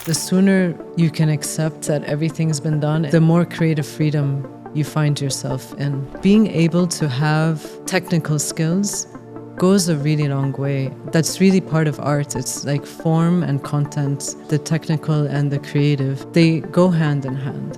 The sooner you can accept that everything's been done, the more creative freedom you find yourself in. Being able to have technical skills goes a really long way. That's really part of art. It's like form and content, the technical and the creative, they go hand in hand.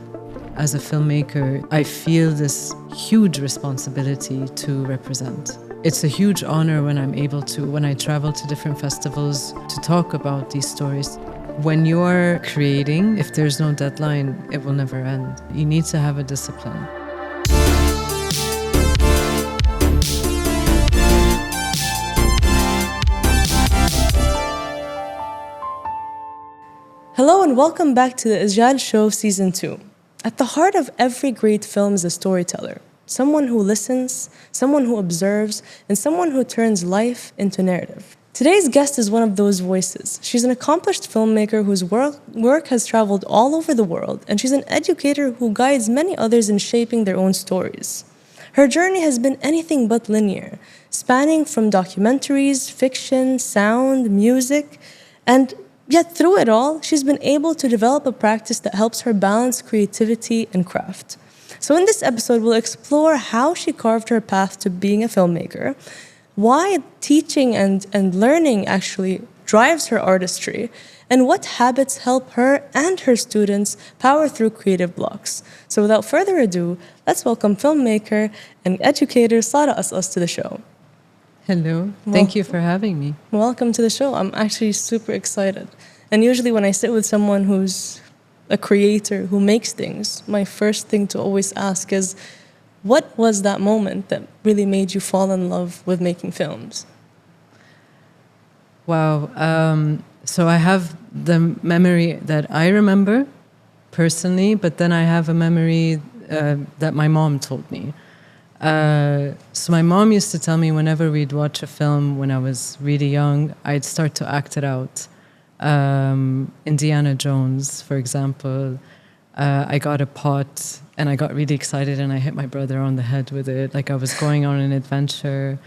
As a filmmaker, I feel this huge responsibility to represent. It's a huge honor when I'm able to, when I travel to different festivals, to talk about these stories. When you're creating, if there's no deadline, it will never end. You need to have a discipline. Hello and welcome back to the Ajyal Show Season 2. At the heart of every great film is a storyteller. Someone who listens, someone who observes, and someone who turns life into narrative. Today's guest is one of those voices. She's an accomplished filmmaker whose work has traveled all over the world, and she's an educator who guides many others in shaping their own stories. Her journey has been anything but linear, spanning from documentaries, fiction, sound, music, and yet through it all, she's been able to develop a practice that helps her balance creativity and craft. So in this episode, we'll explore how she carved her path to being a filmmaker, why teaching and learning actually drives her artistry, and what habits help her and her students power through creative blocks. So without further ado, let's welcome filmmaker and educator Sarah Kaskas to the show. Hello, thank you for having me. Welcome to the show. I'm actually super excited. And usually when I sit with someone who's a creator, who makes things, my first thing to always ask is, what was that moment that really made you fall in love with making films? Wow. So I have the memory that I remember personally, but then I have a memory that my mom told me. So my mom used to tell me whenever we'd watch a film when I was really young, I'd start to act it out. Indiana Jones, for example, I got a pot and I got really excited and I hit my brother on the head with it, like I was going on an adventure.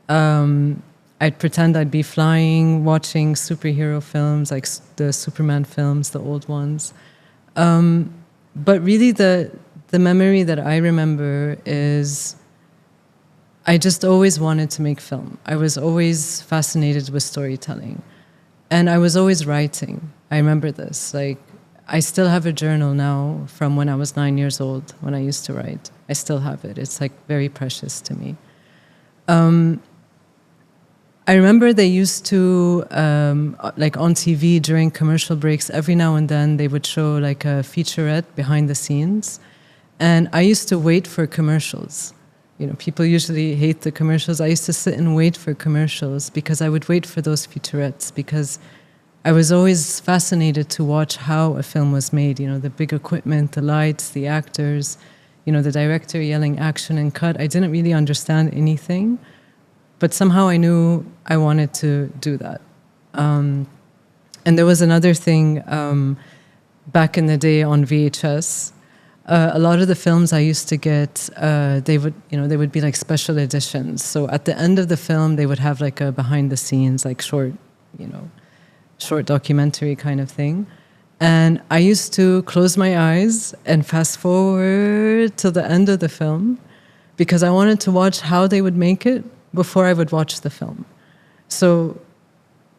I'd pretend I'd be flying, watching superhero films, like the Superman films, the old ones. But really the memory that I remember is I just always wanted to make film. I was always fascinated with storytelling. And I was always writing. I remember this. Like, I still have a journal now from when I was 9 years old, when I used to write. I still have it. It's like very precious to me. I remember they used to, like on TV during commercial breaks, every now and then they would show like a featurette behind the scenes. And I used to wait for commercials. You know, people usually hate the commercials. I used to sit and wait for commercials because I would wait for those featurettes because I was always fascinated to watch how a film was made. You know, the big equipment, the lights, the actors, you know, the director yelling action and cut. I didn't really understand anything, but somehow I knew I wanted to do that. And there was another thing back in the day on VHS. A lot of the films I used to get, they would be like special editions. So at the end of the film, they would have like a behind the scenes, like short documentary kind of thing. And I used to close my eyes and fast forward till the end of the film because I wanted to watch how they would make it before I would watch the film. So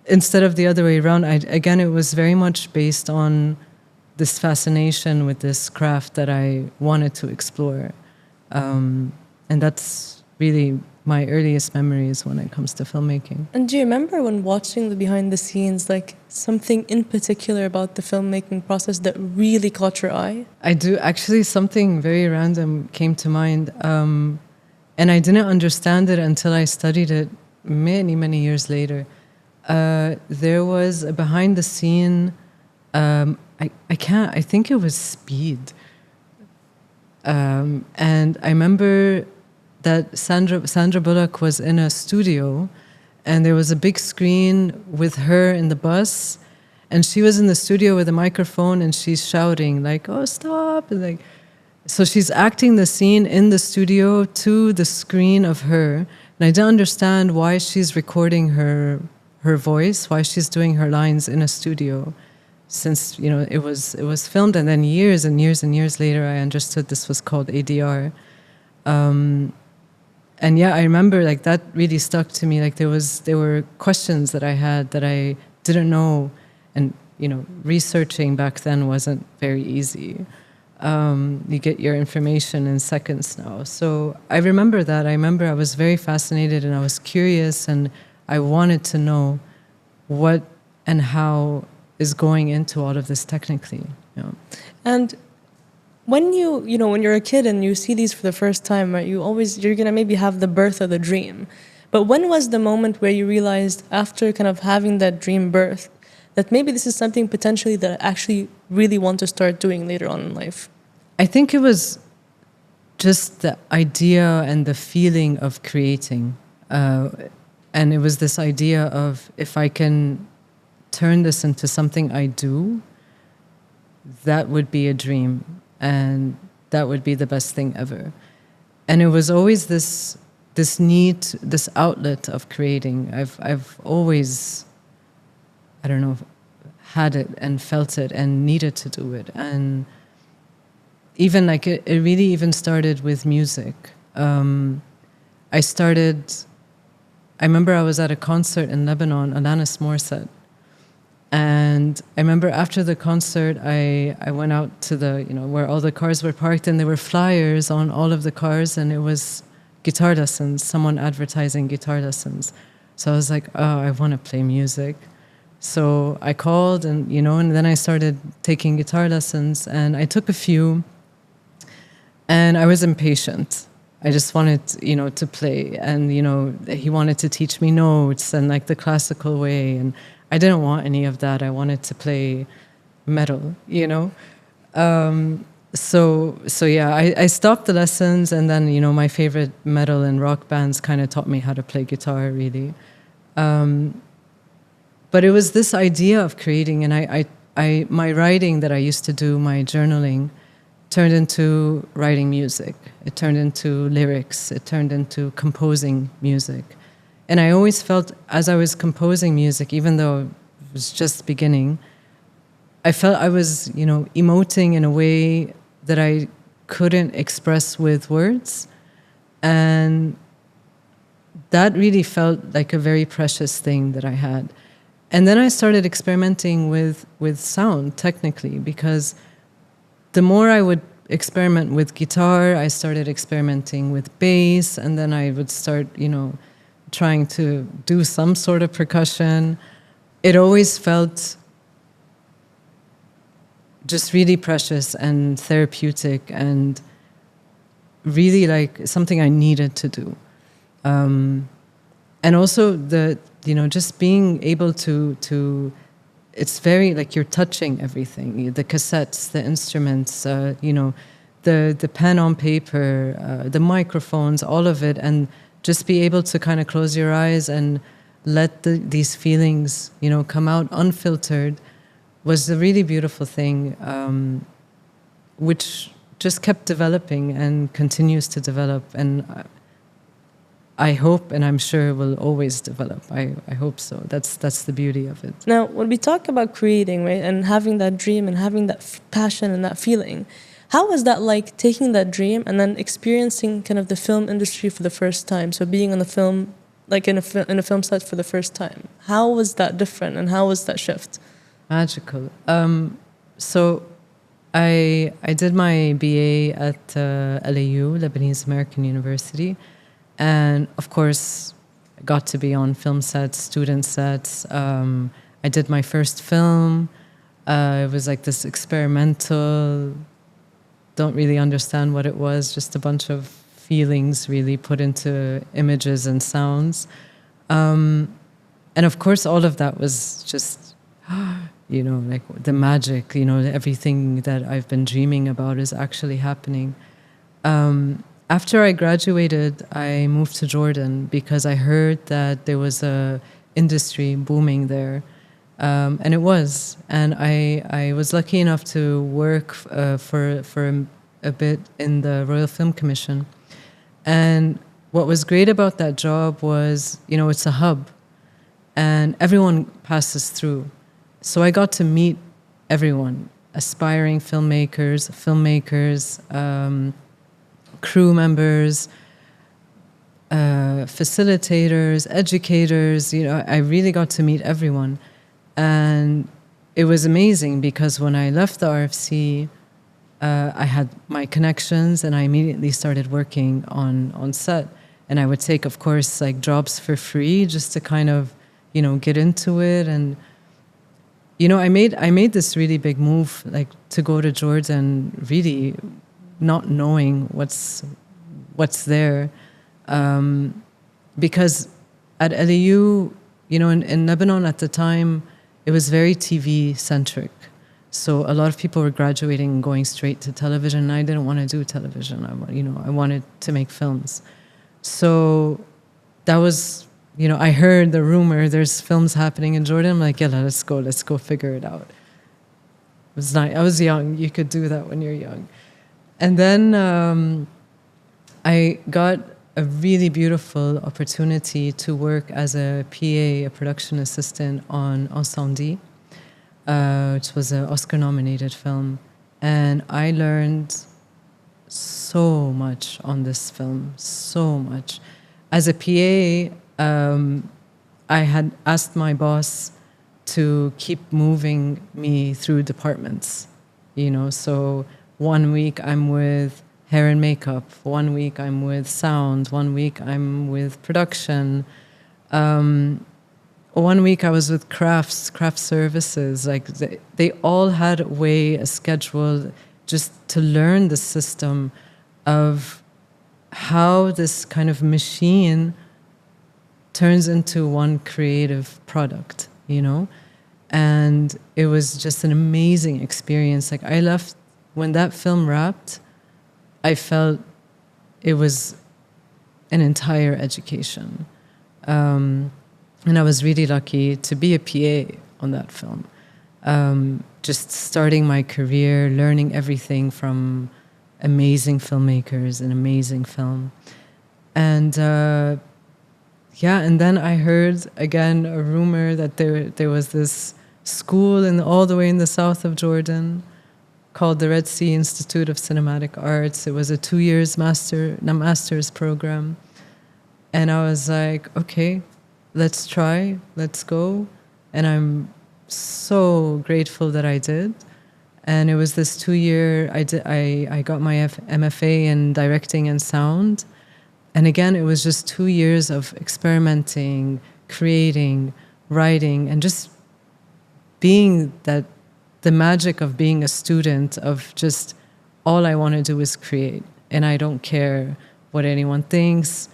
instead of the other way around, again, it was very much based on this fascination with this craft that I wanted to explore. And that's really my earliest memories when it comes to filmmaking. And do you remember when watching the behind the scenes, like something in particular about the filmmaking process that really caught your eye? I do. Actually, something very random came to mind. And I didn't understand it until I studied it many, many years later. There was a behind the scene, I think it was Speed. And I remember that Sandra Bullock was in a studio and there was a big screen with her in the bus and she was in the studio with a microphone and she's shouting like, oh, stop. And like, so she's acting the scene in the studio to the screen of her. And I didn't understand why she's recording her voice, why she's doing her lines in a studio. since, you know, it was filmed, and then years and years and years later, I understood this was called ADR. And yeah, I remember like that really stuck to me. Like there were questions that I had that I didn't know, and you know, researching back then wasn't very easy. You get your information in seconds now. So I remember that. I remember I was very fascinated and I was curious and I wanted to know what and how is going into all of this technically. You know. And when when you're a kid and you see these for the first time, right, you're going to maybe have the birth of the dream. But when was the moment where you realized, after kind of having that dream birth, that maybe this is something potentially that I actually really want to start doing later on in life? I think it was just the idea and the feeling of creating. And it was this idea of, if I can turn this into something I do, that would be a dream. And that would be the best thing ever. And it was always this need, this outlet of creating. I've always, I don't know, had it and felt it and needed to do it. And even like it really even started with music. I remember I was at a concert in Lebanon, Alanis Morissette. And I remember after the concert, I went out to the, where all the cars were parked, and there were flyers on all of the cars, and it was guitar lessons, someone advertising guitar lessons. So I was like, oh, I want to play music. So I called and then I started taking guitar lessons, and I took a few, and I was impatient. I just wanted, to play, and, he wanted to teach me notes and like the classical way, and I didn't want any of that. I wanted to play metal, So yeah, I stopped the lessons, and then, my favorite metal and rock bands kind of taught me how to play guitar, really. But it was this idea of creating, and my writing that I used to do, my journaling, turned into writing music. It turned into lyrics. It turned into composing music. And I always felt, as I was composing music, even though it was just beginning, I felt I was, emoting in a way that I couldn't express with words. And that really felt like a very precious thing that I had. And then I started experimenting with sound, technically, because the more I would experiment with guitar, I started experimenting with bass, and then I would start, trying to do some sort of percussion. It always felt just really precious and therapeutic and really like something I needed to do. And also just being able to it's very like you're touching everything, the cassettes, the instruments, the pen on paper, the microphones, all of it, and just be able to kind of close your eyes and let these feelings, come out unfiltered, was a really beautiful thing, which just kept developing and continues to develop. And I hope, and I'm sure will always develop. I hope so. That's the beauty of it. Now, when we talk about creating, right, and having that dream and having that passion and that feeling, how was that like, taking that dream and then experiencing kind of the film industry for the first time? So being on the film, like in a film set for the first time. How was that different, and how was that shift? Magical. So I did my BA at LAU, Lebanese American University. And of course, I got to be on film sets, student sets. I did my first film. It was like this experimental, don't really understand what it was, just a bunch of feelings really put into images and sounds. And of course, all of that was just, like the magic, everything that I've been dreaming about is actually happening. After I graduated, I moved to Jordan because I heard that there was a industry booming there. And it was. And I was lucky enough to work for a bit in the Royal Film Commission. And what was great about that job was, it's a hub. And everyone passes through. So I got to meet everyone, aspiring filmmakers, crew members, facilitators, educators. You know, I really got to meet everyone. And it was amazing because when I left the RFC, I had my connections and I immediately started working on set. And I would take, of course, like jobs for free just to kind of, you know, get into it. And, you know, I made this really big move, like to go to Jordan, really not knowing what's there. Because at LEU, you know, in Lebanon at the time, it was very TV-centric. So a lot of people were graduating and going straight to television, and I didn't want to do television. I wanted to make films. So that was, you know, I heard the rumor there's films happening in Jordan. I'm like, yeah, let's go figure it out. It was nice. I was young. You could do that when you're young. And then I got a really beautiful opportunity to work as a PA, a production assistant on Incendie, which was an Oscar-nominated film. And I learned so much on this film, so much. As a PA, I had asked my boss to keep moving me through departments, you know. So 1 week I'm with hair and makeup, 1 week I'm with sound, 1 week I'm with production. 1 week I was with craft services. Like they all had a schedule just to learn the system of how this kind of machine turns into one creative product, you know? And it was just an amazing experience. Like I left, when that film wrapped, I felt it was an entire education. And I was really lucky to be a PA on that film. Just starting my career, learning everything from amazing filmmakers, an amazing film. And and then I heard again a rumor that there was this school all the way in the south of Jordan called the Red Sea Institute of Cinematic Arts. It was a 2 years master's program. And I was like, okay, let's try, let's go. And I'm so grateful that I did. And it was this 2 year, I got my MFA in directing and sound. And again, it was just 2 years of experimenting, creating, writing, and just being the magic of being a student, of just all I want to do is create. And I don't care what anyone thinks,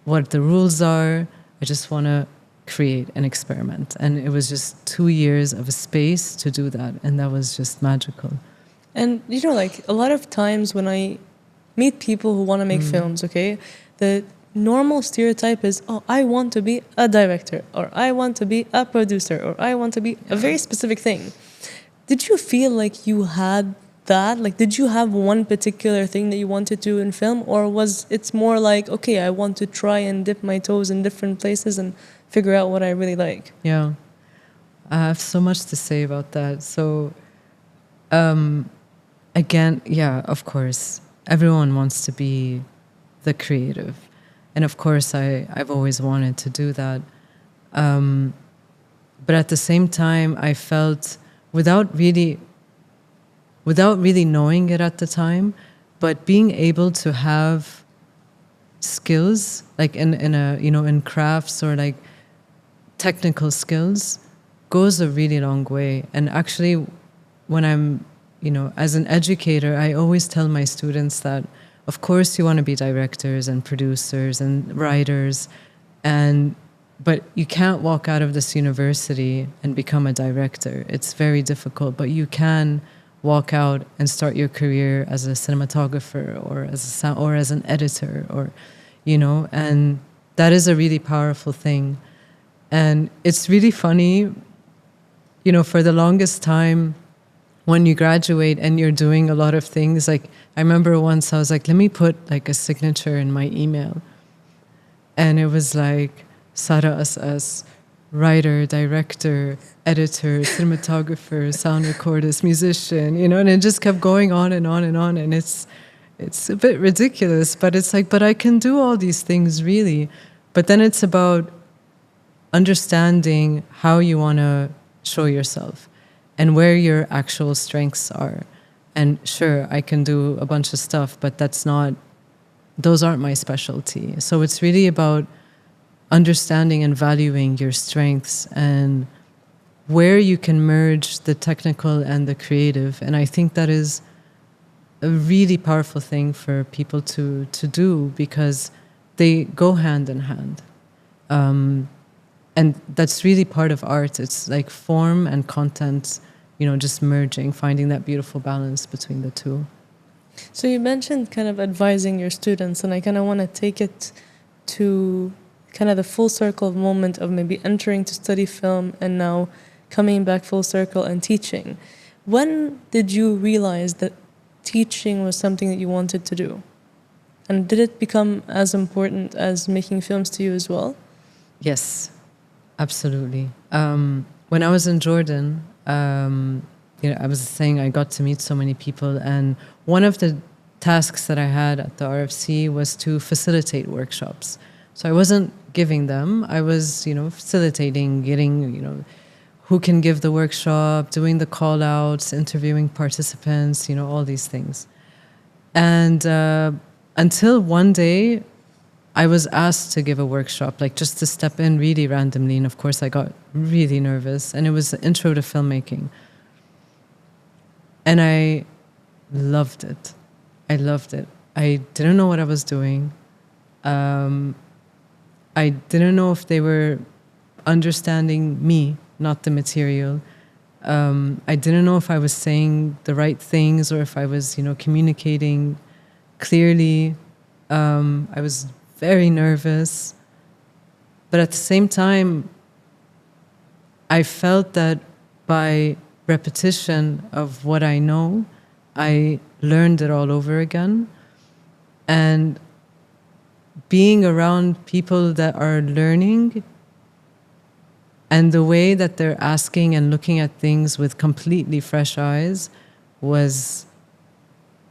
what the rules are. I just want to create and experiment. And it was just 2 years of a space to do that. And that was just magical. And, you know, like a lot of times when I meet people who want to make films, okay, the normal stereotype is, oh, I want to be a director, or I want to be a producer, or I want to be a very specific thing. Did you feel like you had that? Like, did you have one particular thing that you wanted to do in film, or was it more like, okay, I want to try and dip my toes in different places and figure out what I really like? Yeah, I have so much to say about that. So, again, yeah, of course, everyone wants to be the creative. And of course, I've always wanted to do that. But at the same time, I felt without really knowing it at the time, but being able to have skills, like in crafts or like technical skills, goes a really long way. And actually, when I'm, as an educator, I always tell my students that, of course, you want to be directors and producers and writers, but you can't walk out of this university and become a director. It's very difficult, but you can walk out and start your career as a cinematographer or as an editor, and that is a really powerful thing. And it's really funny, for the longest time, when you graduate and you're doing a lot of things, like I remember once I was like, let me put like a signature in my email. And it was like, Sarah Kaskas, writer, director, editor, cinematographer, sound recordist, musician, you know, and it just kept going on and on and on. And it's a bit ridiculous, but it's like, but I can do all these things really. But then it's about understanding how you want to show yourself and where your actual strengths are. And sure, I can do a bunch of stuff, but those aren't my specialty. So it's really about understanding and valuing your strengths and where you can merge the technical and the creative. And I think that is a really powerful thing for people to do, because they go hand in hand. And that's really part of art. It's like form and content, you know, just merging, finding that beautiful balance between the two. So you mentioned kind of advising your students, and I kind of want to take it to kind of the full circle moment of maybe entering to study film and now coming back full circle and teaching. When did you realize that teaching was something that you wanted to do? And did it become as important as making films to you as well? Yes, absolutely. When I was in Jordan, you know, I was saying I got to meet so many people, and one of the tasks that I had at the RFC was to facilitate workshops. So I wasn't giving them, I was, you know, facilitating, getting, you know, who can give the workshop, doing the call outs, interviewing participants, you know, all these things. And until one day I was asked to give a workshop, like just to step in really randomly. And of course I got really nervous, and it was the intro to filmmaking. And I loved it. I loved it. I didn't know what I was doing. I didn't know if they were understanding me, not the material. I didn't know if I was saying the right things or if I was, you know, communicating clearly. I was very nervous. But at the same time, I felt that by repetition of what I know, I learned it all over again. And being around people that are learning, and the way that they're asking and looking at things with completely fresh eyes was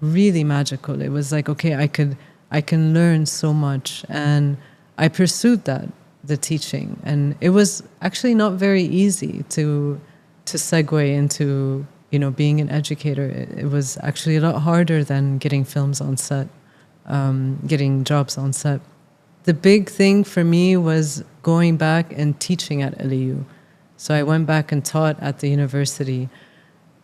really magical. It was like, okay, I can learn so much. And I pursued that, the teaching. And it was actually not very easy to segue into, you know, being an educator. It was actually a lot harder than getting films on set, getting jobs on set. The big thing for me was going back and teaching at LEU. So I went back and taught at the university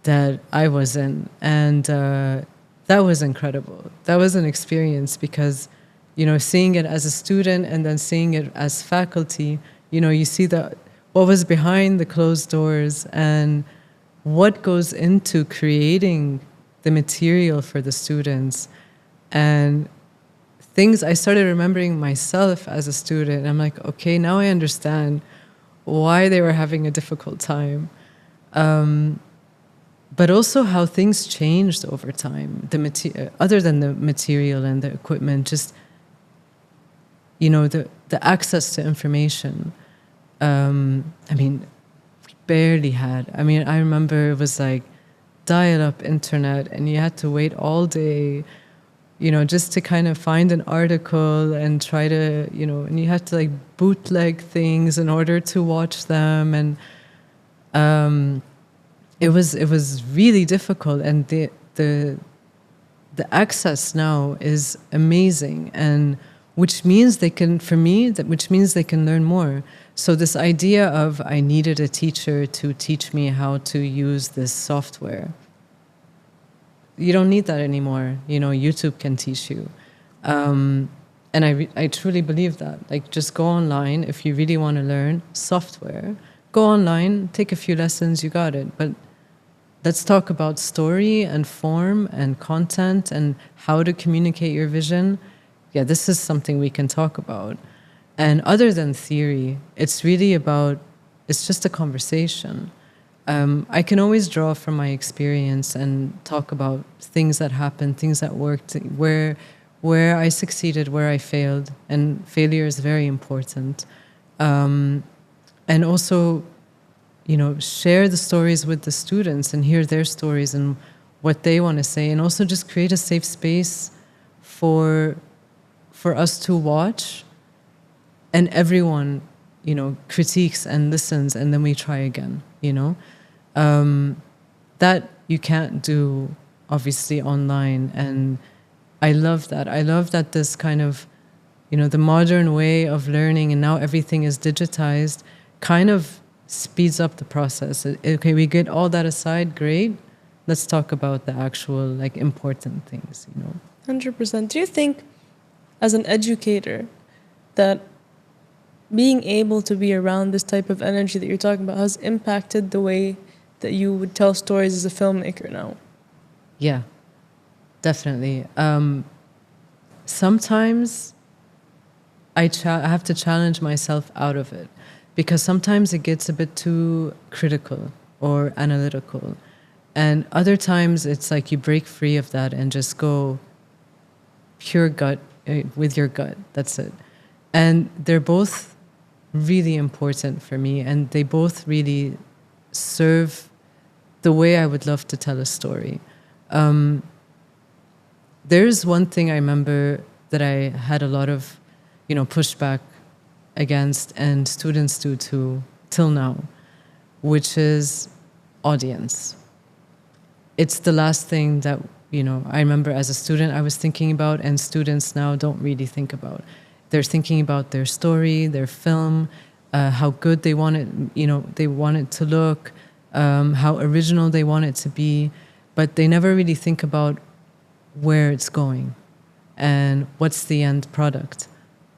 that I was in. And that was incredible. That was an experience because, you know, seeing it as a student and then seeing it as faculty, you know, you see what was behind the closed doors and what goes into creating the material for the students. And things I started remembering myself as a student. I'm like, okay, now I understand why they were having a difficult time. But also how things changed over time. Other than the material and the equipment, just, you know, the access to information. I mean, we barely had. I mean, I remember it was like dial-up internet, and you had to wait all day, you know, just to kind of find an article and try to, you know, and you had to like bootleg things in order to watch them. And it was really difficult. And the access now is amazing, and which means they can learn more. So this idea of I needed a teacher to teach me how to use this software, you don't need that anymore. You know, YouTube can teach you. And I truly believe that. Like, just go online if you really want to learn software. Go online, take a few lessons, you got it. But let's talk about story and form and content and how to communicate your vision. Yeah, this is something we can talk about. And other than theory, it's really it's just a conversation. I can always draw from my experience and talk about things that happened, things that worked, where I succeeded, where I failed, and failure is very important. and also, share the stories with the students and hear their stories and what they want to say, and also just create a safe space for us to watch, and everyone, critiques and listens, and then we try again, that you can't do obviously online. And I love that. I love that this kind of, the modern way of learning, and now everything is digitized, kind of speeds up the process. Okay, we get all that aside, great. Let's talk about the actual, important things, 100%. Do you think, as an educator, that being able to be around this type of energy that you're talking about has impacted the way that you would tell stories as a filmmaker now? Yeah, definitely. Sometimes I have to challenge myself out of it, because sometimes it gets a bit too critical or analytical. And other times it's like you break free of that and just go pure gut, with your gut. That's it. And they're both really important for me, and they both really serve the way I would love to tell a story. There's one thing I remember that I had a lot of, pushback against, and students do too, till now, which is audience. It's the last thing that, I remember as a student I was thinking about, and students now don't really think about. They're thinking about their story, their film, how good they want it, they want it to look, how original they want it to be, but they never really think about where it's going and what's the end product,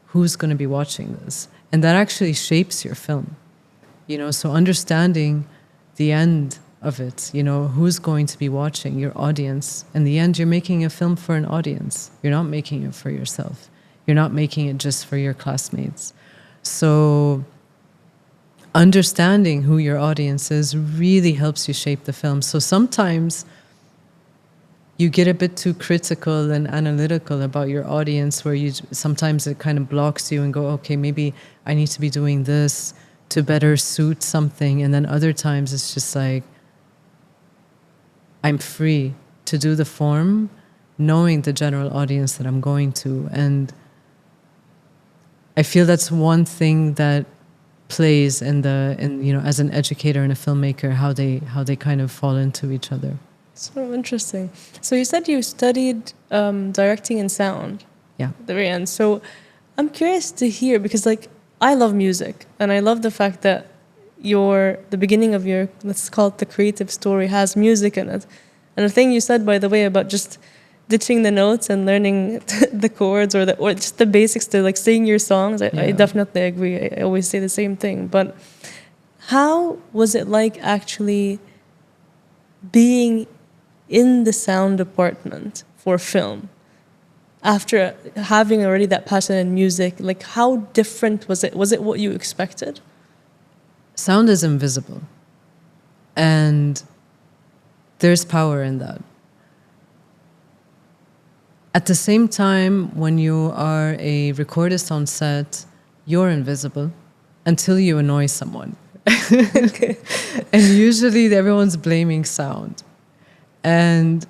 who's going to be watching this. And that actually shapes your film, so understanding the end of it, who's going to be watching, your audience. In the end, you're making a film for an audience. You're not making it for yourself. You're not making it just for your classmates. So understanding who your audience is really helps you shape the film. So sometimes you get a bit too critical and analytical about your audience, where sometimes it kind of blocks you and go, okay, maybe I need to be doing this to better suit something. And then other times it's just like, I'm free to do the form, knowing the general audience that I'm going to. And I feel that's one thing that plays in as an educator and a filmmaker, how they kind of fall into each other. So interesting. So you said you studied directing and sound. Yeah. At the very end. So I'm curious to hear, because I love music, and I love the fact that the beginning of your, let's call it the creative story, has music in it. And the thing you said, by the way, about just ditching the notes and learning the chords or just the basics to sing your songs, I definitely agree. I always say the same thing. But how was it actually being in the sound department for film after having already that passion in music? How different was it? Was it what you expected? Sound is invisible, and there's power in that. At the same time, when you are a recordist on set, you're invisible until you annoy someone. Okay. And usually everyone's blaming sound. And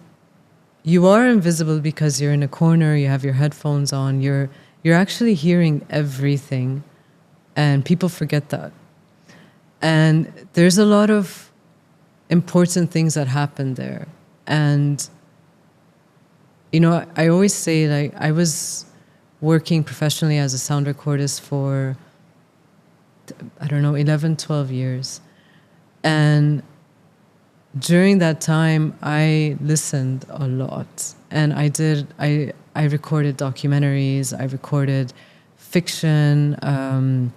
you are invisible because you're in a corner, you have your headphones on, you're actually hearing everything, and people forget that. And there's a lot of important things that happen there. And I always say, I was working professionally as a sound recordist for 11, 12 years. And during that time, I listened a lot. And I recorded documentaries, I recorded fiction,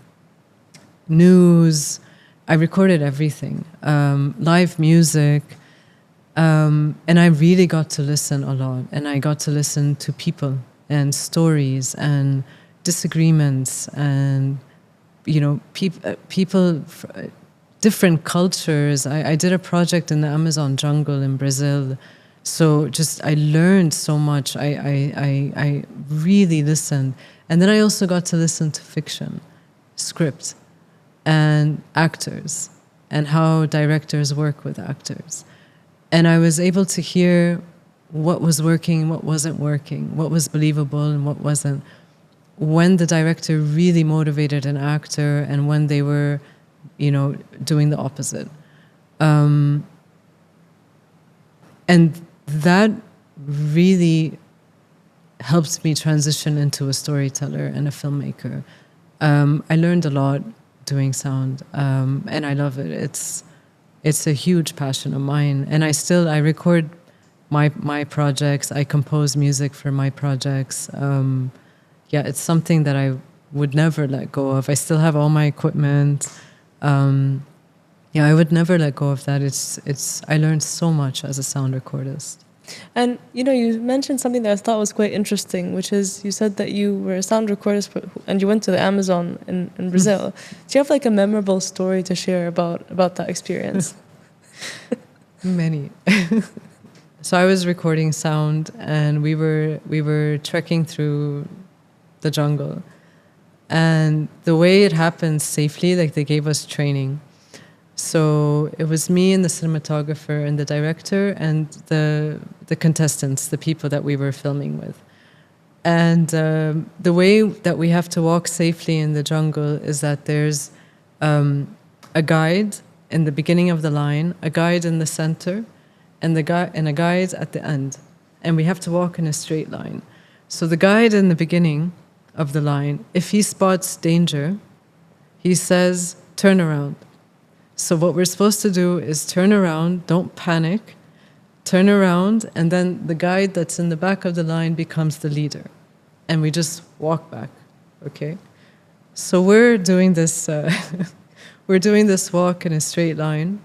news, I recorded everything, live music. And I really got to listen a lot. And I got to listen to people and stories and disagreements and, people, different cultures. I did a project in the Amazon jungle in Brazil. So I learned so much. I really listened. And then I also got to listen to fiction, script. and actors and how directors work with actors. And I was able to hear what was working, what wasn't working, what was believable and what wasn't, when the director really motivated an actor and when they were, doing the opposite. And that really helped me transition into a storyteller and a filmmaker. I learned a lot doing sound, and I love it. It's a huge passion of mine, and I record my projects. I compose music for my projects. It's something that I would never let go of. I still have all my equipment. I would never let go of that. I learned so much as a sound recordist. And, you mentioned something that I thought was quite interesting, which is you said that you were a sound recordist and you went to the Amazon in Brazil. Do you have like a memorable story to share about that experience? Many. So I was recording sound and we were trekking through the jungle. And the way it happened safely, like they gave us training. So it was me and the cinematographer and the director and the contestants, the people that we were filming with. And the way that we have to walk safely in the jungle is that there's a guide in the beginning of the line, a guide in the center, and a guide at the end. And we have to walk in a straight line. So the guide in the beginning of the line, if he spots danger, he says, turn around. So what we're supposed to do is turn around, don't panic, turn around, and then the guide that's in the back of the line becomes the leader. And we just walk back, okay? So we're doing this walk in a straight line,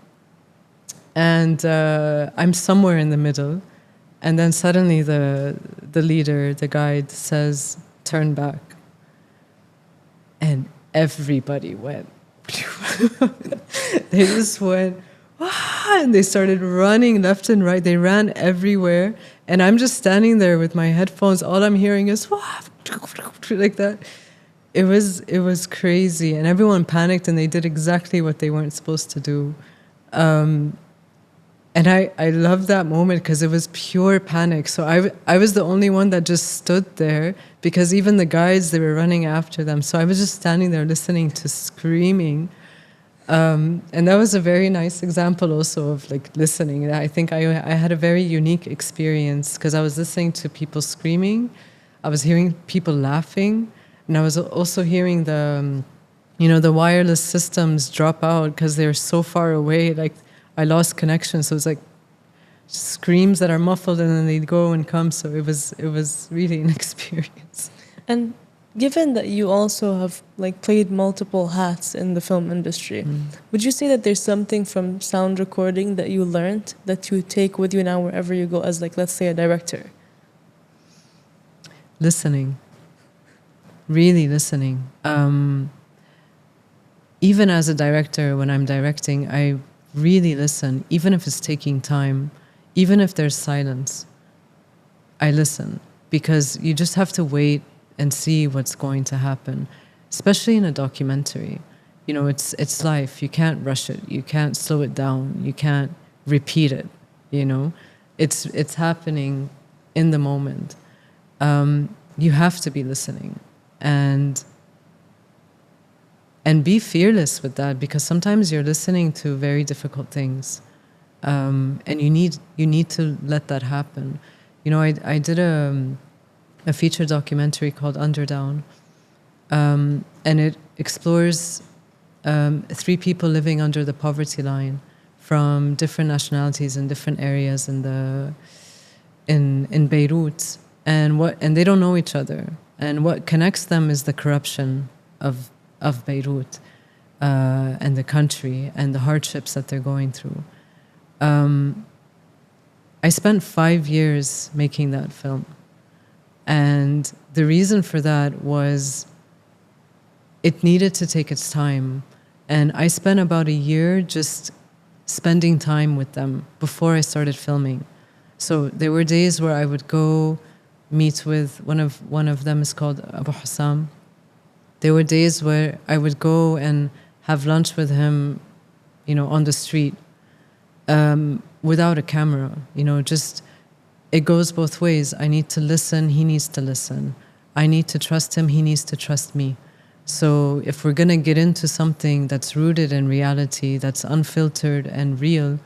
and I'm somewhere in the middle, and then suddenly the leader, the guide, says, turn back. And everybody went. They just went, and they started running left and right. They ran everywhere. And I'm just standing there with my headphones. All I'm hearing is, like that. It was crazy. And everyone panicked and they did exactly what they weren't supposed to do. And I love that moment because it was pure panic. So I was the only one that just stood there because even the guides, they were running after them. So I was just standing there listening to screaming. And that was a very nice example also of like listening. I think I had a very unique experience because I was listening to people screaming. I was hearing people laughing. And I was also hearing the wireless systems drop out because they're so far away. Like, I lost connection, so it's like screams that are muffled and then they go and come. So it was really an experience. And given that you also have like played multiple hats in the film industry, would you say that there's something from sound recording that you learned that you take with you now wherever you go as, like, let's say, a director? Listening. Really listening. Even as a director, when I'm directing, I really listen, even if it's taking time, even if there's silence. I listen because you just have to wait and see what's going to happen, especially in a documentary. It's life. You can't rush it. You can't slow it down. You can't repeat it. It's happening in the moment. You have to be listening and be fearless with that, because sometimes you're listening to very difficult things, and you need to let that happen. I did a feature documentary called Underdown, and it explores 3 people living under the poverty line from different nationalities in different areas in Beirut, and they don't know each other, and what connects them is the corruption of Beirut and the country and the hardships that they're going through. I spent 5 years making that film. And the reason for that was it needed to take its time. And I spent about a year just spending time with them before I started filming. So there were days where I would go meet with one of them is called Abu Hassam. There were days where I would go and have lunch with him, on the street, without a camera. Just it goes both ways. I need to listen. He needs to listen. I need to trust him. He needs to trust me. So if we're going to get into something that's rooted in reality, that's unfiltered and real,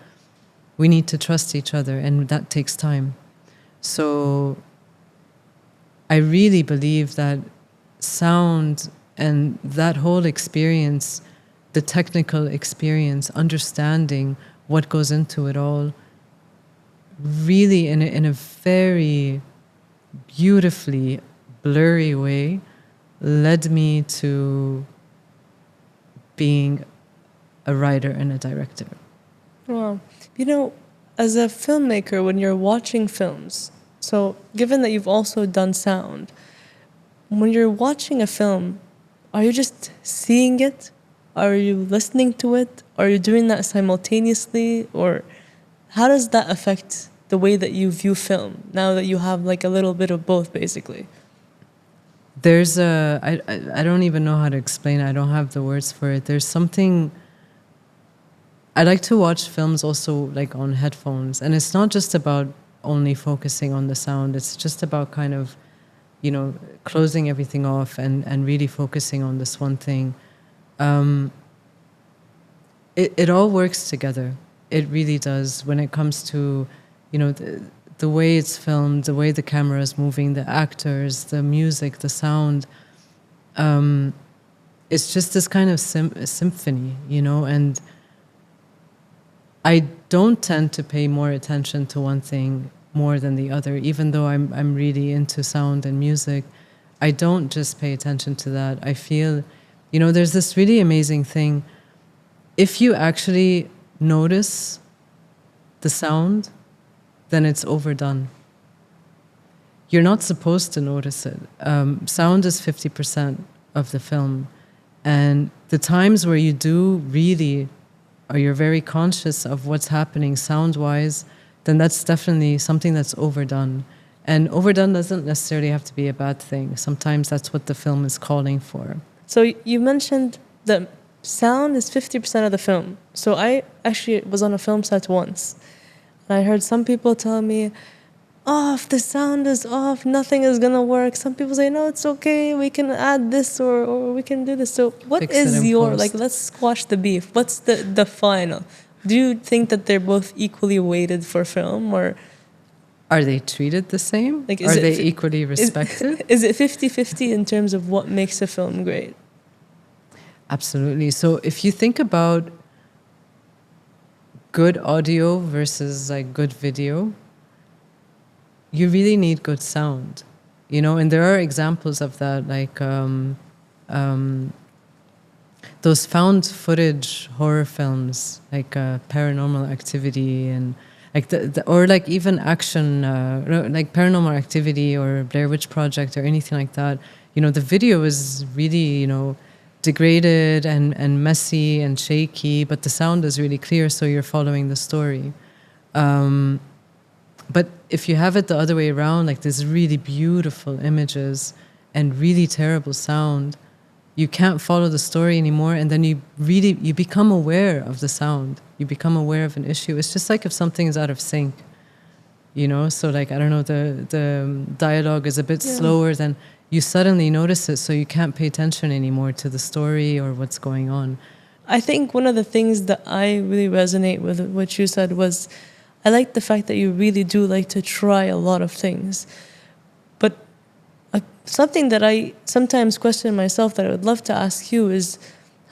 we need to trust each other, and that takes time. So I really believe that sound and that whole experience, the technical experience, understanding what goes into it all, really in a very beautifully blurry way, led me to being a writer and a director. Wow. As a filmmaker, when you're watching films, so given that you've also done sound, when you're watching a film, are you just seeing it? Are you listening to it? Are you doing that simultaneously? Or how does that affect the way that you view film, now that you have like a little bit of both, basically? There's I don't even know how to explain it. I don't have the words for it. There's something, I like to watch films also like on headphones, and it's not just about only focusing on the sound. It's just about kind of, closing everything off and really focusing on this one thing. It all works together. It really does when it comes to, the way it's filmed, the way the camera is moving, the actors, the music, the sound. It's just this kind of symphony, and I don't tend to pay more attention to one thing more than the other, even though I'm really into sound and music. I don't just pay attention to that. I feel, there's this really amazing thing. If you actually notice the sound, then it's overdone. You're not supposed to notice it. Sound is 50% of the film. And the times where you do really, or you're very conscious of what's happening sound-wise, then that's definitely something that's overdone. And overdone doesn't necessarily have to be a bad thing. Sometimes that's what the film is calling for. So you mentioned that sound is 50% of the film. So I actually was on a film set once. And I heard some people tell me, if the sound is off, nothing is going to work. Some people say, no, it's okay. We can add this or we can do this. So what is your, let's squash the beef. What's the final? Do you think that they're both equally weighted for film, or are they treated the same? Are they equally respected? Is it 50-50 in terms of what makes a film great? Absolutely. So if you think about good audio versus like good video, you really need good sound, and there are examples of that, like those found footage horror films, like Paranormal Activity, and like or like even action, like Paranormal Activity or Blair Witch Project or anything like that. The video is really, degraded and messy and shaky, but the sound is really clear, so you're following the story. But if you have it the other way around, like there's really beautiful images and really terrible sound, you can't follow the story anymore, and then you become aware of the sound. You become aware of an issue. It's just like if something is out of sync, So like, I don't know, the dialogue is a bit slower, then you suddenly notice it, so you can't pay attention anymore to the story or what's going on. I think one of the things that I really resonate with what you said was, I like the fact that you really do like to try a lot of things. But something that I sometimes question myself that I would love to ask you is,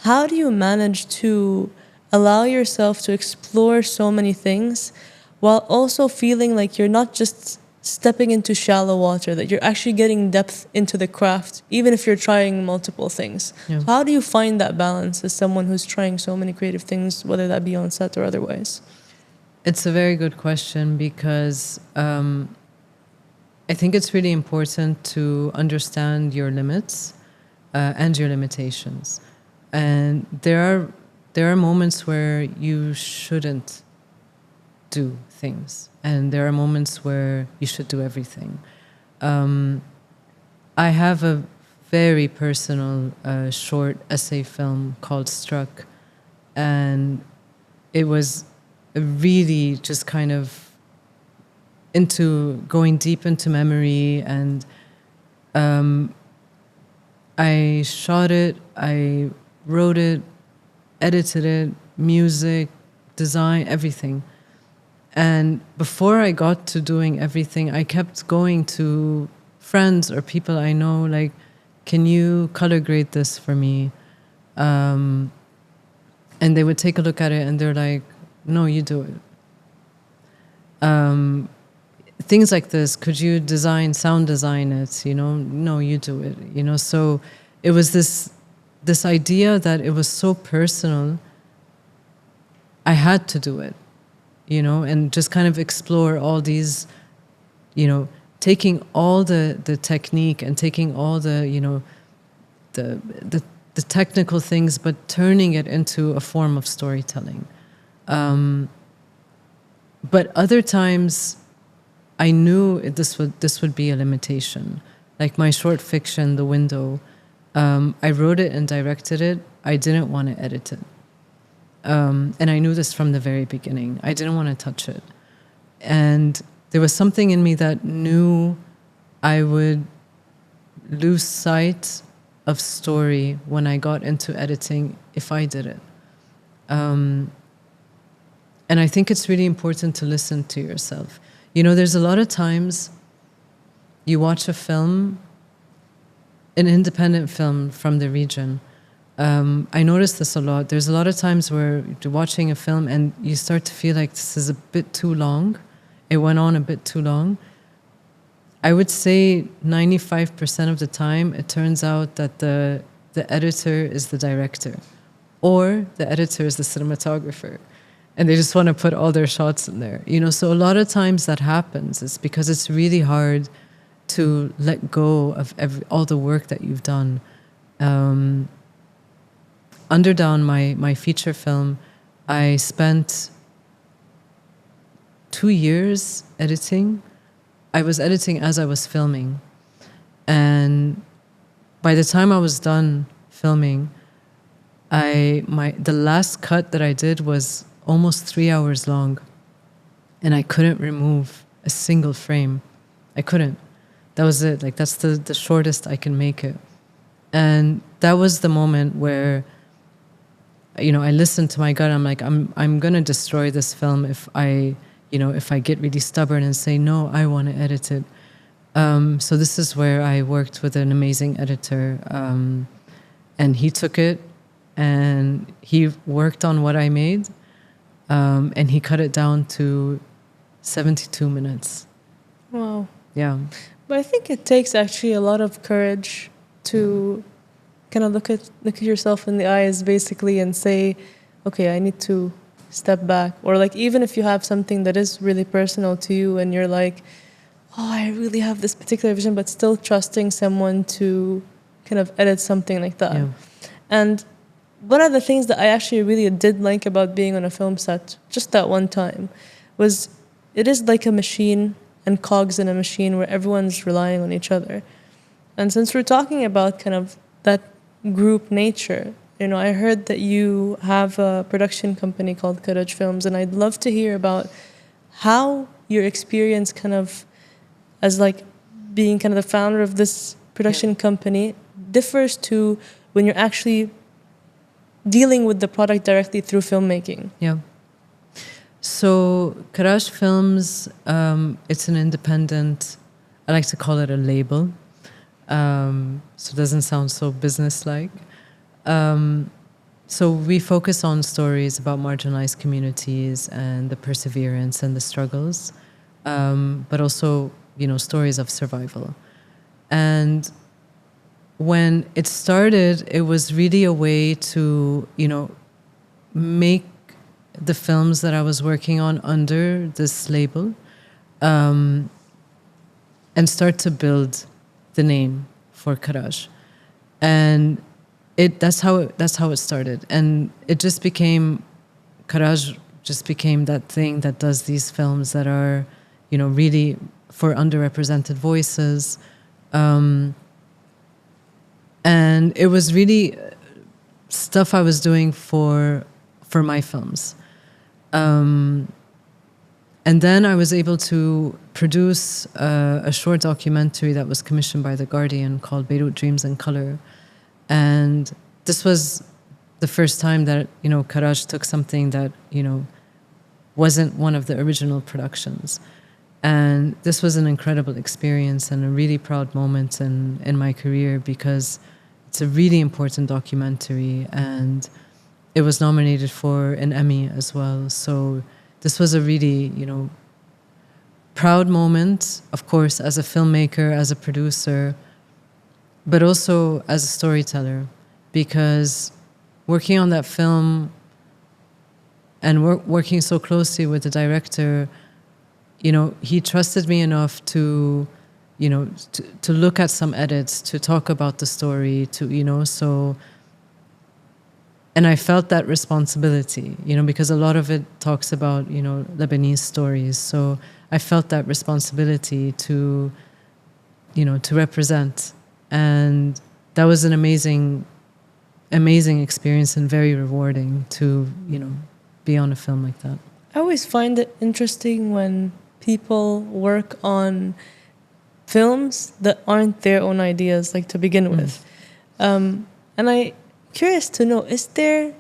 how do you manage to allow yourself to explore so many things while also feeling like you're not just stepping into shallow water, that you're actually getting depth into the craft, even if you're trying multiple things? Yeah. So how do you find that balance as someone who's trying so many creative things, whether that be on set or otherwise? It's a very good question, because I think it's really important to understand your limits and your limitations. And there are moments where you shouldn't do things, and there are moments where you should do everything. I have a very personal short essay film called Struck. And it was really just kind of going deep into memory. And I shot it, I wrote it, edited it, music, design, everything. And before I got to doing everything, I kept going to friends or people I know, like, can you color grade this for me? And they would take a look at it and they're like, no, you do it. Things like this, could you sound design it? No, you do it. So it was this idea that it was so personal, I had to do it, and just kind of explore all these, taking all the technique and taking all the, the technical things, but turning it into a form of storytelling. But other times, I knew this would be a limitation. Like my short fiction, The Window, I wrote it and directed it. I didn't want to edit it. And I knew this from the very beginning. I didn't want to touch it. And there was something in me that knew I would lose sight of story when I got into editing if I did it. And I think it's really important to listen to yourself. There's a lot of times you watch a film, an independent film from the region. I notice this a lot. There's a lot of times where you're watching a film and you start to feel like this is a bit too long. It went on a bit too long. I would say 95% of the time, it turns out that the editor is the director, or the editor is the cinematographer, and they just want to put all their shots in there. So a lot of times that happens. It's because it's really hard to let go of all the work that you've done. Underdown, my feature film, I spent 2 years editing. I was editing as I was filming. And by the time I was done filming, the last cut that I did was almost 3 hours long. And I couldn't remove a single frame. I couldn't. That was it. Like, that's the shortest I can make it. And that was the moment where, I listened to my gut. I'm like, I'm going to destroy this film if I get really stubborn and say, no, I want to edit it. So this is where I worked with an amazing editor. And he took it and he worked on what I made. And he cut it down to 72 minutes. Wow. Yeah. But I think it takes actually a lot of courage to kind of look at yourself in the eyes, basically, and say, okay, I need to step back. Or like, even if you have something that is really personal to you and you're like, oh, I really have this particular vision, but still trusting someone to kind of edit something like that. Yeah. And one of the things that I actually really did like about being on a film set, just that one time, was it is like a machine and cogs in a machine where everyone's relying on each other. And since we're talking about kind of that group nature, I heard that you have a production company called Courage Films, and I'd love to hear about how your experience kind of as like being kind of the founder of this production company differs to when you're actually dealing with the product directly through filmmaking. Yeah. So Courage Films, it's an independent, I like to call it a label. So it doesn't sound so business-like. So we focus on stories about marginalized communities and the perseverance and the struggles, but also, stories of survival. And when it started, it was really a way to, make the films that I was working on under this label, and start to build the name for Courage. And that's how it started. And it just became, Courage just became that thing that does these films that are, really for underrepresented voices. And it was really stuff I was doing for my films. And then I was able to produce a short documentary that was commissioned by The Guardian called Beirut Dreams in Color. And this was the first time that, Karaj took something that, wasn't one of the original productions. And this was an incredible experience and a really proud moment in my career, because it's a really important documentary, and it was nominated for an Emmy as well. So this was a really, proud moment, of course, as a filmmaker, as a producer, but also as a storyteller, because working on that film and working so closely with the director, he trusted me enough to look at some edits, to talk about the story, so. And I felt that responsibility, because a lot of it talks about, Lebanese stories. So I felt that responsibility to represent. And that was an amazing experience and very rewarding to, be on a film like that. I always find it interesting when people work on films that aren't their own ideas, like to begin with. And I'm curious to know, is there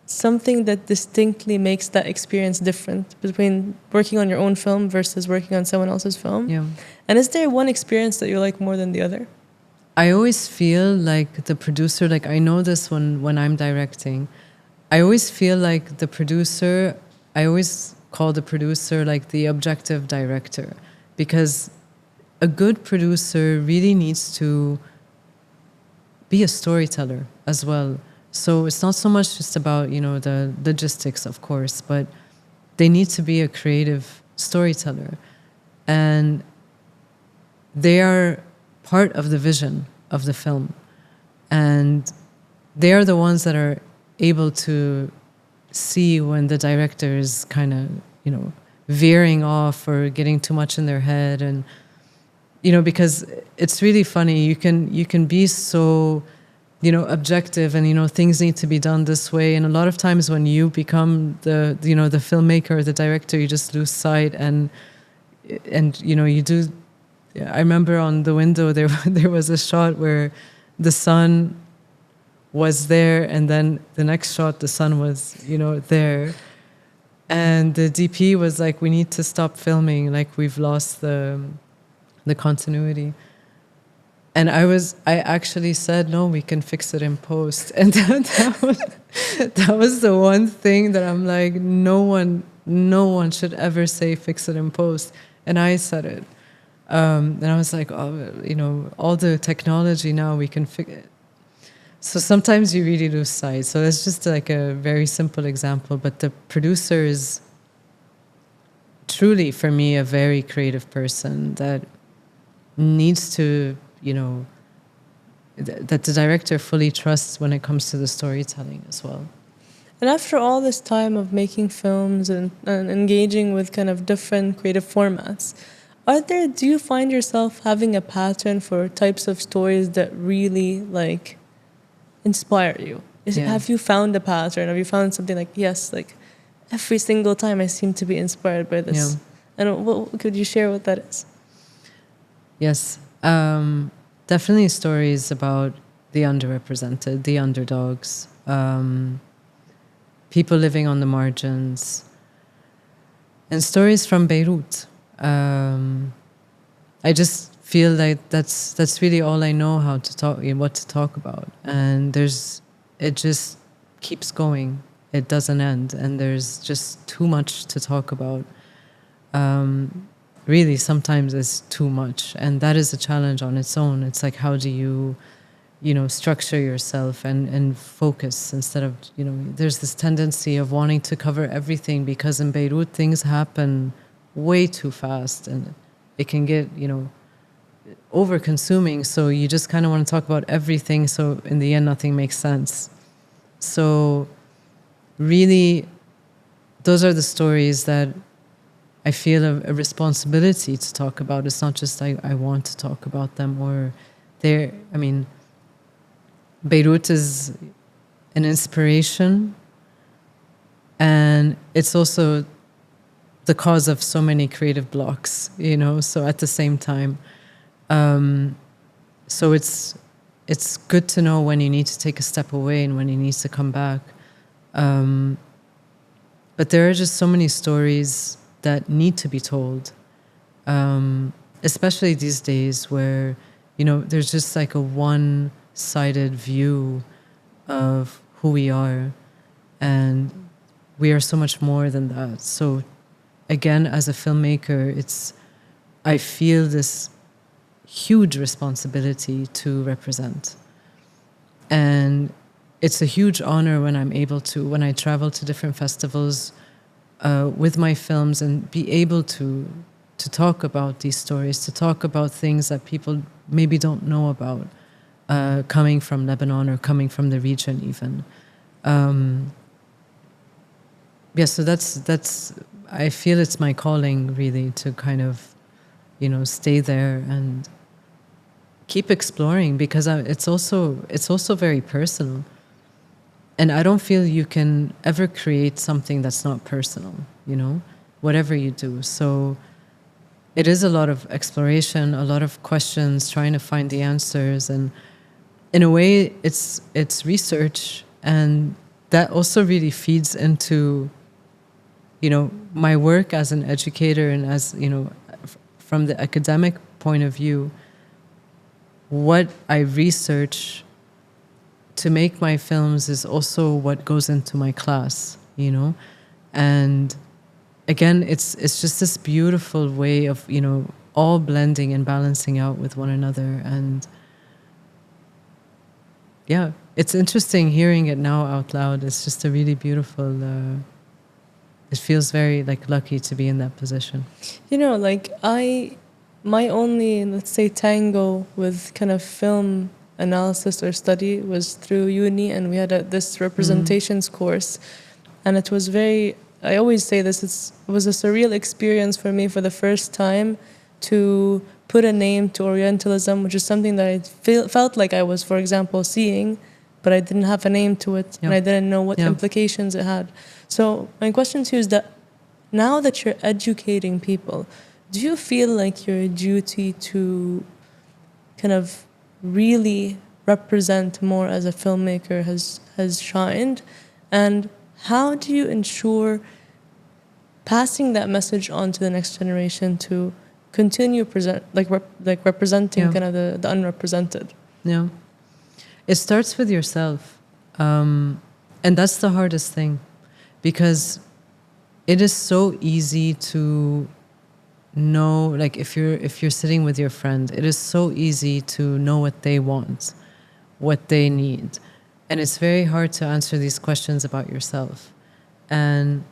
something that distinctly makes that experience different between working on your own film versus working on someone else's film? Yeah. And is there one experience that you like more than the other? I always feel like the producer, like I know this when I'm directing, I always feel like the producer, I always call the producer like the objective director, because a good producer really needs to be a storyteller as well. So it's not so much just about, the logistics, of course, but they need to be a creative storyteller. And they are part of the vision of the film. And they are the ones that are able to see when the director is kind of, veering off or getting too much in their head. And, because it's really funny, you can be so, objective and, things need to be done this way. And a lot of times when you become the filmmaker or the director, you just lose sight and you do. I remember on The Window, there was a shot where the sun was there, and then the next shot, the sun was, there. And the DP was like, we need to stop filming, like we've lost the continuity. And I actually said, no, we can fix it in post. And that was the one thing that I'm like, no one should ever say fix it in post. And I said it. And I was like, oh, all the technology now, we can fix it. So sometimes you really lose sight. So that's just like a very simple example. But the producer is truly, for me, a very creative person that needs to, that the director fully trusts when it comes to the storytelling as well. And after all this time of making films and engaging with kind of different creative formats, do you find yourself having a pattern for types of stories that really inspire you? Have you found a pattern? Have you found something like, yes, like every single time I seem to be inspired by this? Yeah. And what could you share what that is? Yes. Definitely stories about the underrepresented, the underdogs, people living on the margins, and stories from Beirut. I just feel like that's really all I know what to talk about, and it just keeps going. It doesn't end, and there's just too much to talk about. Really, sometimes it's too much, and that is a challenge on its own. It's like, how do you, structure yourself and focus instead of, there's this tendency of wanting to cover everything, because in Beirut things happen way too fast, and it can get, over-consuming. So you just kind of want to talk about everything. So in the end, nothing makes sense. So really, those are the stories that I feel a responsibility to talk about. It's not just I want to talk about them, or Beirut is an inspiration, and it's also the cause of so many creative blocks, you know, so at the same time. So it's good to know when you need to take a step away and when you need to come back. But there are just so many stories that need to be told, especially these days where, you know, there's just like a one-sided view of who we are, and we are so much more than that. So again, as a filmmaker, I feel this huge responsibility to represent. And it's a huge honor when when I travel to different festivals with my films and be able to talk about these stories, to talk about things that people maybe don't know about, coming from Lebanon or coming from the region even. So that's I feel it's my calling really to kind of, you know, stay there and keep exploring, because it's also very personal. And I don't feel you can ever create something that's not personal, you know, whatever you do. So it is a lot of exploration, a lot of questions, trying to find the answers. And in a way, it's research. And that also really feeds into, you know, my work as an educator and as, you know, from the academic point of view, what I research to make my films is also what goes into my class, you know? And again, it's just this beautiful way of, you know, all blending and balancing out with one another. And yeah, it's interesting hearing it now out loud. It's just a really beautiful, it feels very like lucky to be in that position. You know, like my only, let's say, tango with kind of film analysis or study was through uni, and we had this representations course, and it was very, I always say this, it was a surreal experience for me for the first time to put a name to Orientalism, which is something that I felt like I was, for example, seeing, but I didn't have a name to it, and I didn't know what implications it had. So my question to you is that now that you're educating people, do you feel like your duty to kind of really represent more as a filmmaker has shined? And how do you ensure passing that message on to the next generation to continue representing kind of the unrepresented? Yeah. It starts with yourself. And that's the hardest thing, because it is so easy to know, like if you're sitting with your friend, it is so easy to know what they want, what they need. And it's very hard to answer these questions about yourself. And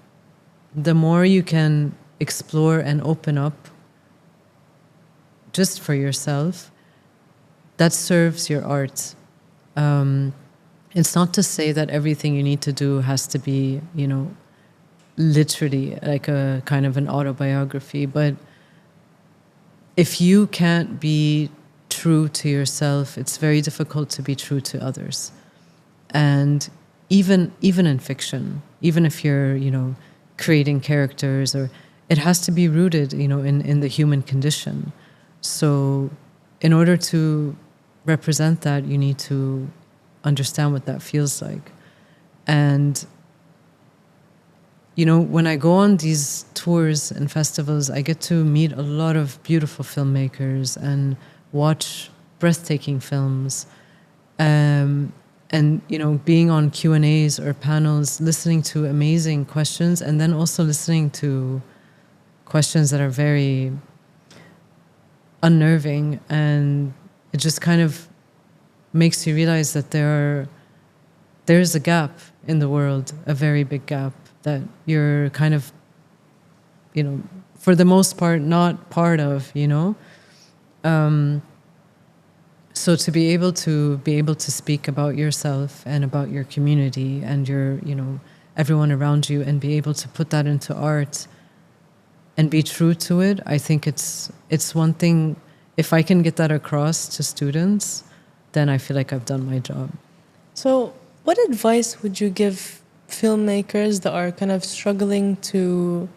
the more you can explore and open up just for yourself, that serves your art. It's not to say that everything you need to do has to be, you know, literally like a kind of an autobiography, but if you can't be true to yourself, it's very difficult to be true to others. And even in fiction, even if you're, you know, creating characters, or it has to be rooted, you know, in the human condition. So in order to represent that, you need to understand what that feels like. And you know, when I go on these tours and festivals, I get to meet a lot of beautiful filmmakers and watch breathtaking films. And, you know, being on Q&As or panels, listening to amazing questions, and then also listening to questions that are very unnerving. And it just kind of makes you realize that there's a gap in the world, a very big gap, that you're kind of, you know, for the most part, not part of, you know. So to be able to speak about yourself and about your community and your, you know, everyone around you, and be able to put that into art and be true to it, I think it's one thing. If I can get that across to students, then I feel like I've done my job. So, what advice would you give filmmakers that are kind of struggling to